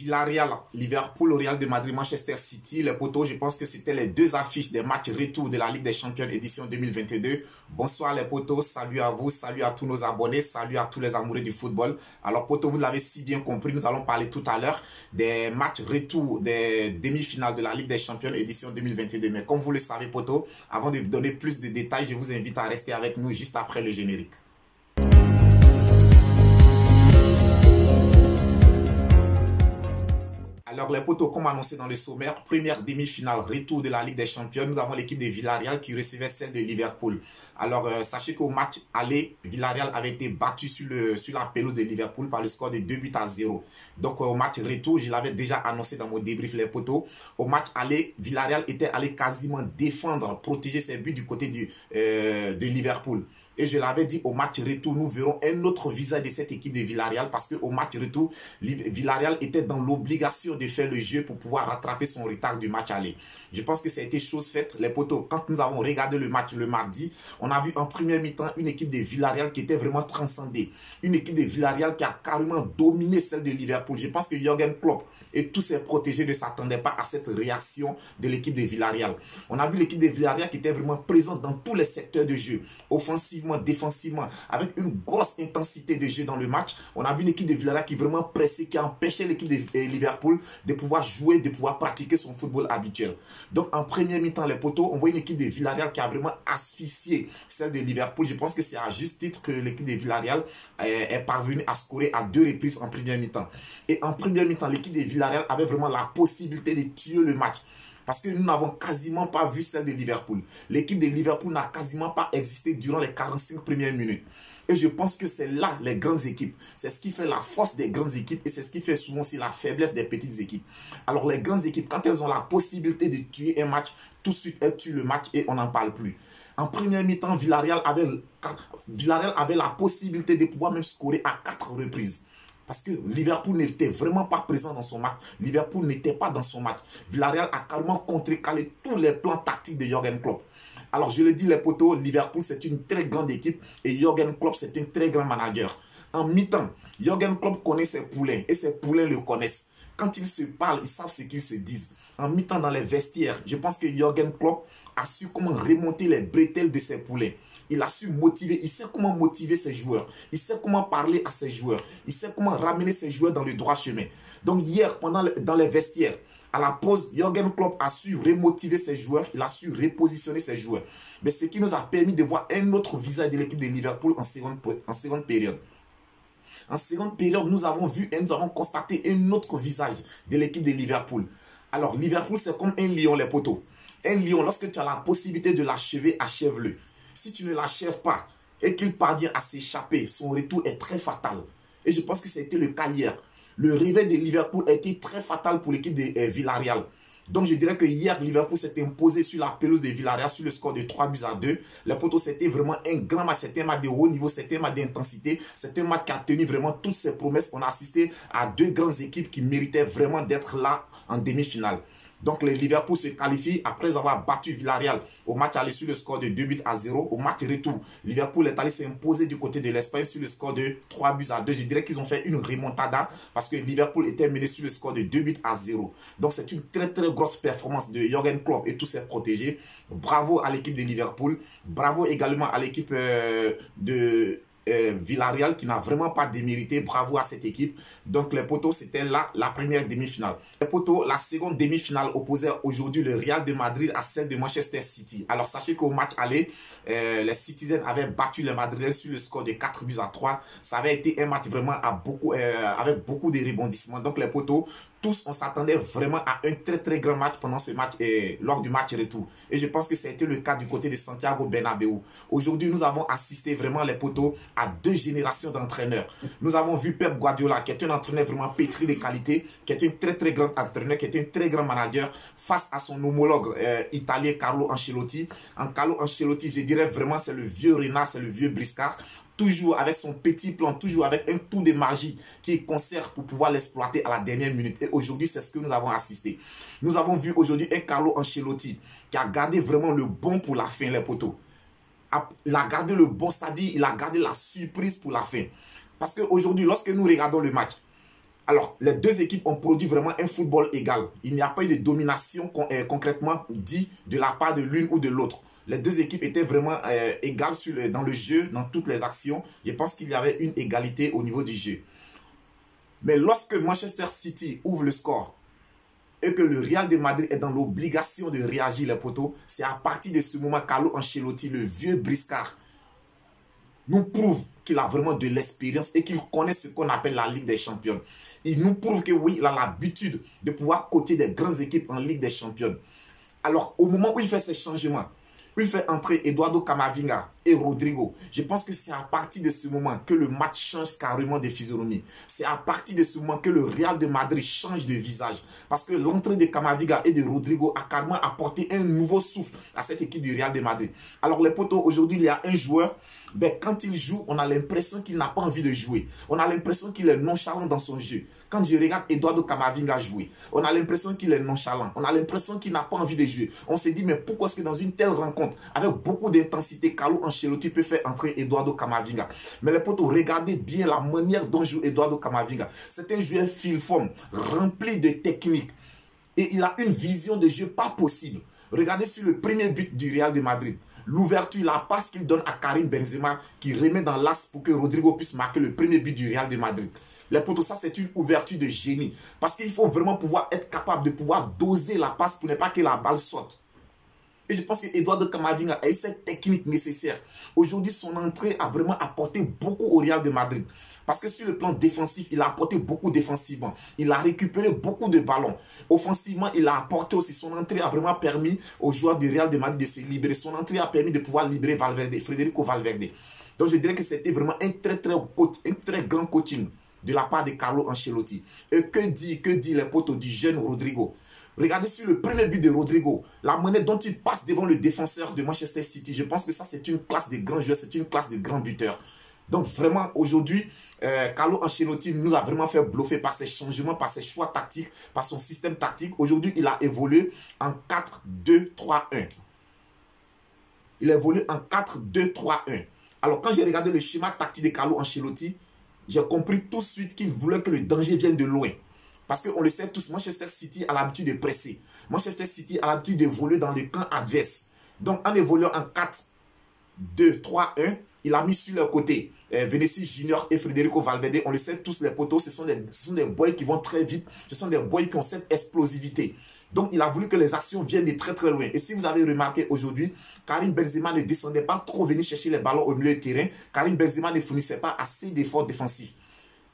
Villarreal, Liverpool, Real de Madrid, Manchester City, les potos, je pense que c'était les deux affiches des matchs retour de la Ligue des Champions édition 2022. Bonsoir les potos, salut à vous, salut à tous nos abonnés, salut à tous les amoureux du football. Alors potos, vous l'avez si bien compris, nous allons parler tout à l'heure des matchs retour des demi-finales de la Ligue des Champions édition 2022. Mais comme vous le savez potos, avant de donner plus de détails, je vous invite à rester avec nous juste après le générique. Alors les potos, comme annoncé dans le sommaire, première demi-finale retour de la Ligue des Champions, nous avons l'équipe de Villarreal qui recevait celle de Liverpool. Alors sachez qu'au match aller, Villarreal avait été battu sur la pelouse de Liverpool par le score de 2-0. Donc au match retour, je l'avais déjà annoncé dans mon débrief les potos, au match aller, Villarreal était allé quasiment défendre, protéger ses buts du côté de Liverpool. Et je l'avais dit, au match retour, nous verrons un autre visage de cette équipe de Villarreal parce qu'au match retour, Villarreal était dans l'obligation de faire le jeu pour pouvoir rattraper son retard du match aller. Je pense que ça a été chose faite, les potos. Quand nous avons regardé le match le mardi, on a vu en première mi-temps une équipe de Villarreal qui était vraiment transcendée. Une équipe de Villarreal qui a carrément dominé celle de Liverpool. Je pense que Jürgen Klopp et tous ses protégés ne s'attendaient pas à cette réaction de l'équipe de Villarreal. On a vu l'équipe de Villarreal qui était vraiment présente dans tous les secteurs de jeu, offensivement, défensivement, avec une grosse intensité de jeu dans le match. On a vu l'équipe de Villarreal qui vraiment pressait, qui empêchait l'équipe de Liverpool de pouvoir jouer, de pouvoir pratiquer son football habituel. Donc en première mi-temps, les potos, on voit une équipe de Villarreal qui a vraiment asphyxié celle de Liverpool. Je pense que c'est à juste titre que l'équipe de Villarreal est parvenue à scorer à 2 reprises en première mi-temps. Et en première mi-temps, l'équipe de Villarreal avait vraiment la possibilité de tuer le match. Parce que nous n'avons quasiment pas vu celle de Liverpool. L'équipe de Liverpool n'a quasiment pas existé durant les 45 premières minutes. Et je pense que c'est là les grandes équipes. C'est ce qui fait la force des grandes équipes et c'est ce qui fait souvent aussi la faiblesse des petites équipes. Alors les grandes équipes, quand elles ont la possibilité de tuer un match, tout de suite elles tuent le match et on n'en parle plus. En première mi-temps, Villarreal avait la possibilité de pouvoir même scorer à 4 reprises. Parce que Liverpool n'était vraiment pas présent dans son match. Liverpool n'était pas dans son match. Villarreal a carrément contrecalé tous les plans tactiques de Jürgen Klopp. Alors je le dis les potos, Liverpool c'est une très grande équipe et Jürgen Klopp c'est un très grand manager. En mi-temps, Jürgen Klopp connaît ses poulains et ses poulains le connaissent. Quand ils se parlent, ils savent ce qu'ils se disent. En mi-temps dans les vestiaires, je pense que Jürgen Klopp a su comment remonter les bretelles de ses poulains. Il a su motiver, il sait comment motiver ses joueurs. Il sait comment parler à ses joueurs. Il sait comment ramener ses joueurs dans le droit chemin. Donc hier, dans les vestiaires, à la pause, Jürgen Klopp a su remotiver ses joueurs. Il a su repositionner ses joueurs. Mais ce qui nous a permis de voir un autre visage de l'équipe de Liverpool en seconde période. En seconde période, nous avons vu et nous avons constaté un autre visage de l'équipe de Liverpool. Alors, Liverpool, c'est comme un lion, les potos. Un lion, lorsque tu as la possibilité de l'achever, achève-le. Si tu ne l'achèves pas et qu'il parvient à s'échapper, son retour est très fatal. Et je pense que ça a été le cas hier. Le réveil de Liverpool a été très fatal pour l'équipe de Villarreal. Donc je dirais que hier, Liverpool s'est imposé sur la pelouse de Villarreal sur le score de 3-2. Les potos, c'était vraiment un grand match. C'était un match de haut niveau, c'était un match d'intensité. C'était un match qui a tenu vraiment toutes ses promesses. On a assisté à 2 grandes équipes qui méritaient vraiment d'être là en demi-finale. Donc le Liverpool se qualifie après avoir battu Villarreal au match aller sur le score de 2-0. Au match retour, Liverpool est allé s'imposer du côté de l'Espagne sur le score de 3-2. Je dirais qu'ils ont fait une remontada parce que Liverpool était mené sur le score de 2-0. Donc c'est une très très grosse performance de Jürgen Klopp et tous ses protégés. Bravo à l'équipe de Liverpool. Bravo également à l'équipe de Villarreal qui n'a vraiment pas démérité. Bravo à cette équipe. Donc les potos, c'était là la première demi-finale. Les potos, la seconde demi-finale opposait aujourd'hui le Real de Madrid à celle de Manchester City. Alors sachez qu'au match aller, les Citizens avaient battu les Madrilènes sur le score de 4-3. Ça avait été un match vraiment avec beaucoup de rebondissements. Donc les potos, tous, on s'attendait vraiment à un très très grand match pendant ce match lors du match retour. Et je pense que c'était le cas du côté de Santiago Bernabéu. Aujourd'hui, nous avons assisté vraiment les potos à 2 générations d'entraîneurs. Nous avons vu Pep Guardiola, qui est un entraîneur vraiment pétri de qualité, qui est un très très grand entraîneur, qui est un très grand manager, face à son homologue italien Carlo Ancelotti. En Carlo Ancelotti, je dirais vraiment c'est le vieux renard, c'est le vieux briscard. Toujours avec son petit plan, toujours avec un tour de magie qu'il conserve pour pouvoir l'exploiter à la dernière minute. Et aujourd'hui, c'est ce que nous avons assisté. Nous avons vu aujourd'hui un Carlo Ancelotti qui a gardé vraiment le bon pour la fin, les potos. Il a gardé le bon, c'est-à-dire il a gardé la surprise pour la fin. Parce qu'aujourd'hui, lorsque nous regardons le match, Alors, les deux équipes ont produit vraiment un football égal. Il n'y a pas eu de domination concrètement dit de la part de l'une ou de l'autre. Les deux équipes étaient vraiment égales dans le jeu, dans toutes les actions. Je pense qu'il y avait une égalité au niveau du jeu. Mais lorsque Manchester City ouvre le score et que le Real de Madrid est dans l'obligation de réagir, les poteaux, c'est à partir de ce moment Carlo Ancelotti, le vieux briscard, nous prouve qu'il a vraiment de l'expérience et qu'il connaît ce qu'on appelle la Ligue des Champions. Il nous prouve que oui, il a l'habitude de pouvoir coacher des grandes équipes en Ligue des Champions. Alors, au moment où il fait ces changements, où il fait entrer Eduardo Camavinga et Rodrigo, je pense que c'est à partir de ce moment que le match change carrément de physionomie. C'est à partir de ce moment que le Real de Madrid change de visage. Parce que l'entrée de Camavinga et de Rodrigo a carrément apporté un nouveau souffle à cette équipe du Real de Madrid. Alors les potos, aujourd'hui, il y a un joueur, quand il joue, on a l'impression qu'il n'a pas envie de jouer. On a l'impression qu'il est nonchalant dans son jeu. Quand je regarde Eduardo Camavinga jouer, on a l'impression qu'il est nonchalant. On a l'impression qu'il n'a pas envie de jouer. On se dit, mais pourquoi est-ce que dans une telle rencontre, avec beaucoup d'intensité, Carlo Ancelotti peut faire entrer Eduardo Camavinga? Mais les potos, regardez bien la manière dont joue Eduardo Camavinga. C'est un joueur filiforme, rempli de technique. Et il a une vision de jeu pas possible. Regardez sur le premier but du Real de Madrid. L'ouverture, la passe qu'il donne à Karim Benzema, qui remet dans l'axe pour que Rodrigo puisse marquer le premier but du Real de Madrid. Les potos, ça c'est une ouverture de génie. Parce qu'il faut vraiment pouvoir être capable de pouvoir doser la passe pour ne pas que la balle sorte. Et je pense que Eduardo Camavinga a eu cette technique nécessaire. Aujourd'hui, son entrée a vraiment apporté beaucoup au Real de Madrid. Parce que sur le plan défensif, il a apporté beaucoup défensivement. Il a récupéré beaucoup de ballons. Offensivement, il a apporté aussi. Son entrée a vraiment permis aux joueurs du Real de Madrid de se libérer. Son entrée a permis de pouvoir libérer Valverde, Federico Valverde. Donc je dirais que c'était vraiment un très grand coaching de la part de Carlo Ancelotti. Et que dit les potos du jeune Rodrigo? Regardez sur le premier but de Rodrigo, la manière dont il passe devant le défenseur de Manchester City. Je pense que ça, c'est une classe de grands joueurs, c'est une classe de grands buteurs. Donc vraiment, aujourd'hui, Carlo Ancelotti nous a vraiment fait bluffer par ses changements, par ses choix tactiques, par son système tactique. Aujourd'hui, il a évolué en 4-2-3-1. Il a évolué en 4-2-3-1. Alors, quand j'ai regardé le schéma tactique de Carlo Ancelotti, j'ai compris tout de suite qu'il voulait que le danger vienne de loin. Parce qu'on le sait tous, Manchester City a l'habitude de presser. Manchester City a l'habitude de voler dans le camp adverse. Donc, en évoluant en 4-2-3-1, il a mis sur leur côté Vinicius Junior et Federico Valverde. On le sait tous, les potos, ce sont des boys qui vont très vite. Ce sont des boys qui ont cette explosivité. Donc, il a voulu que les actions viennent de très très loin. Et si vous avez remarqué aujourd'hui, Karim Benzema ne descendait pas trop venir chercher les ballons au milieu du terrain. Karim Benzema ne fournissait pas assez d'efforts défensifs.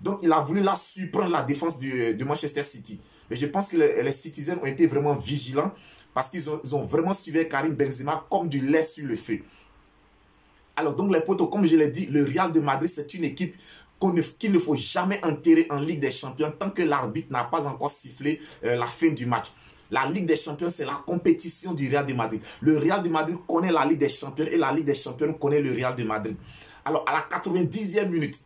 Donc, il a voulu là surprendre la défense de Manchester City. Mais je pense que les Citizens ont été vraiment vigilants parce qu'ils ont vraiment suivi Karim Benzema comme du lait sur le feu. Alors, donc, les potos, comme je l'ai dit, le Real de Madrid, c'est une équipe qu'il ne faut jamais enterrer en Ligue des Champions tant que l'arbitre n'a pas encore sifflé la fin du match. La Ligue des Champions, c'est la compétition du Real de Madrid. Le Real de Madrid connaît la Ligue des Champions et la Ligue des Champions connaît le Real de Madrid. Alors, à la 90e minute,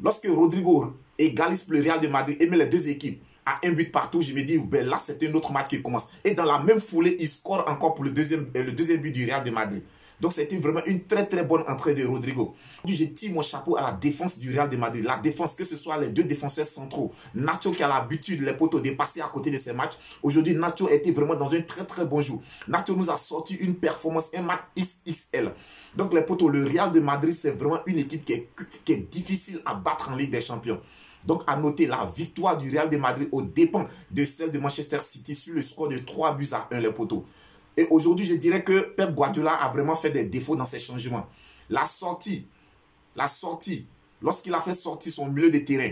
lorsque Rodrigo égalise le Real de Madrid et met les deux équipes à un but partout, je me dis, ben là, c'est un autre match qui commence. Et dans la même foulée, il score encore pour le deuxième but du Real de Madrid. Donc, c'était vraiment une très très bonne entrée de Rodrigo. Je tire mon chapeau à la défense du Real de Madrid. La défense, que ce soit les deux défenseurs centraux. Nacho qui a l'habitude, les potos, de passer à côté de ces matchs. Aujourd'hui, Nacho était vraiment dans un très très bon jour. Nacho nous a sorti une performance, un match XXL. Donc, les potos, le Real de Madrid, c'est vraiment une équipe qui est difficile à battre en Ligue des Champions. Donc, à noter la victoire du Real de Madrid aux dépens de celle de Manchester City sur le score de 3-1, les potos. Et aujourd'hui, je dirais que Pep Guardiola a vraiment fait des défauts dans ses changements. La sortie, lorsqu'il a fait sortir son milieu de terrain,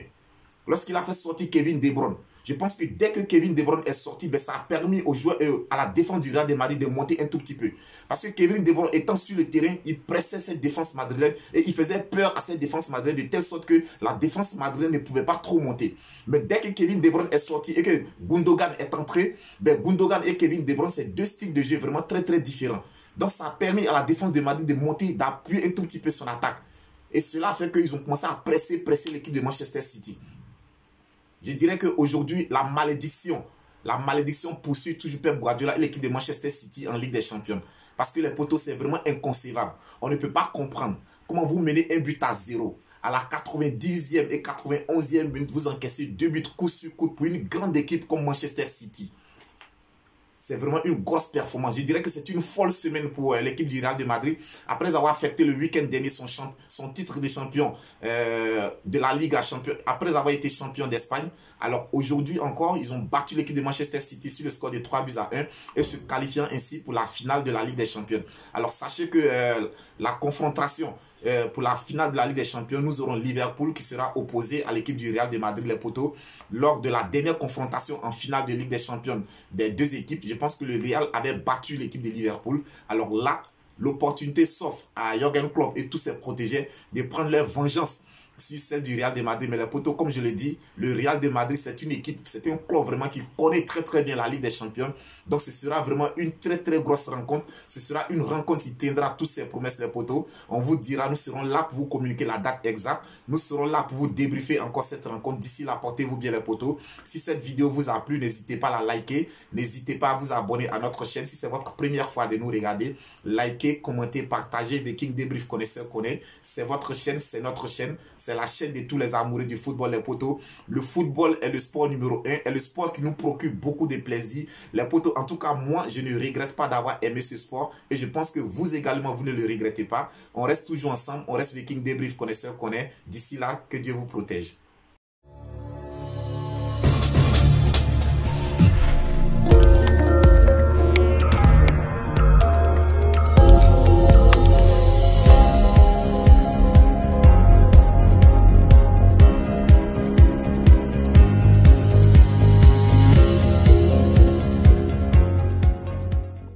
lorsqu'il a fait sortir Kevin De Bruyne, je pense que dès que Kevin De Bruyne est sorti, ben ça a permis aux joueurs, à la défense du Real de Madrid de monter un tout petit peu. Parce que Kevin De Bruyne étant sur le terrain, il pressait cette défense madrilène et il faisait peur à cette défense madrilène de telle sorte que la défense madrilène ne pouvait pas trop monter. Mais dès que Kevin De Bruyne est sorti et que Gundogan est entré, ben Gundogan et Kevin De Bruyne, c'est deux styles de jeu vraiment très très différents. Donc ça a permis à la défense de Madrid de monter, d'appuyer un tout petit peu son attaque. Et cela fait qu'ils ont commencé à presser l'équipe de Manchester City. Je dirais qu'aujourd'hui, la malédiction poursuit toujours Pep Guardiola et l'équipe de Manchester City en Ligue des Champions. Parce que les potos, c'est vraiment inconcevable. On ne peut pas comprendre comment vous menez un but à 0. à la 90e et 91e minute, vous encaissez 2 buts coup sur coup pour une grande équipe comme Manchester City. C'est vraiment une grosse performance. Je dirais que c'est une folle semaine pour l'équipe du Real de Madrid. Après avoir fêté le week-end dernier son titre de champion de la Liga, après avoir été champion d'Espagne. Alors aujourd'hui encore, ils ont battu l'équipe de Manchester City sur le score de 3-1 et se qualifiant ainsi pour la finale de la Ligue des Champions. Alors sachez que la confrontation pour la finale de la Ligue des Champions, nous aurons Liverpool qui sera opposé à l'équipe du Real de Madrid, les poteaux, lors de la dernière confrontation en finale de Ligue des Champions des deux équipes. Je pense que le Real avait battu l'équipe de Liverpool. Alors là, l'opportunité s'offre à Jürgen Klopp et tous ses protégés de prendre leur vengeance sur celle du Real de Madrid. Mais les poteaux, comme je l'ai dit, le Real de Madrid, c'est une équipe, c'est un club vraiment qui connaît très bien la Ligue des Champions. Donc ce sera vraiment une très grosse rencontre. Ce sera une rencontre qui tiendra toutes ses promesses, les poteaux. On vous dira, nous serons là pour vous communiquer la date exacte. Nous serons là pour vous débriefer encore cette rencontre. D'ici là, portez-vous bien, les poteaux. Si cette vidéo vous a plu, n'hésitez pas à la liker. N'hésitez pas à vous abonner à notre chaîne. Si c'est votre première fois de nous regarder, likez, commentez, partagez. Viking Débrief Connaisseur connaît. C'est votre chaîne, c'est notre chaîne. C'est la chaîne de tous les amoureux du football, les poteaux. Le football est le sport numéro 1, est le sport qui nous procure beaucoup de plaisir. Les poteaux, en tout cas, moi, je ne regrette pas d'avoir aimé ce sport et je pense que vous également, vous ne le regrettez pas. On reste toujours ensemble, on reste Viking Débrief Connaisseur connaît. D'ici là, que Dieu vous protège.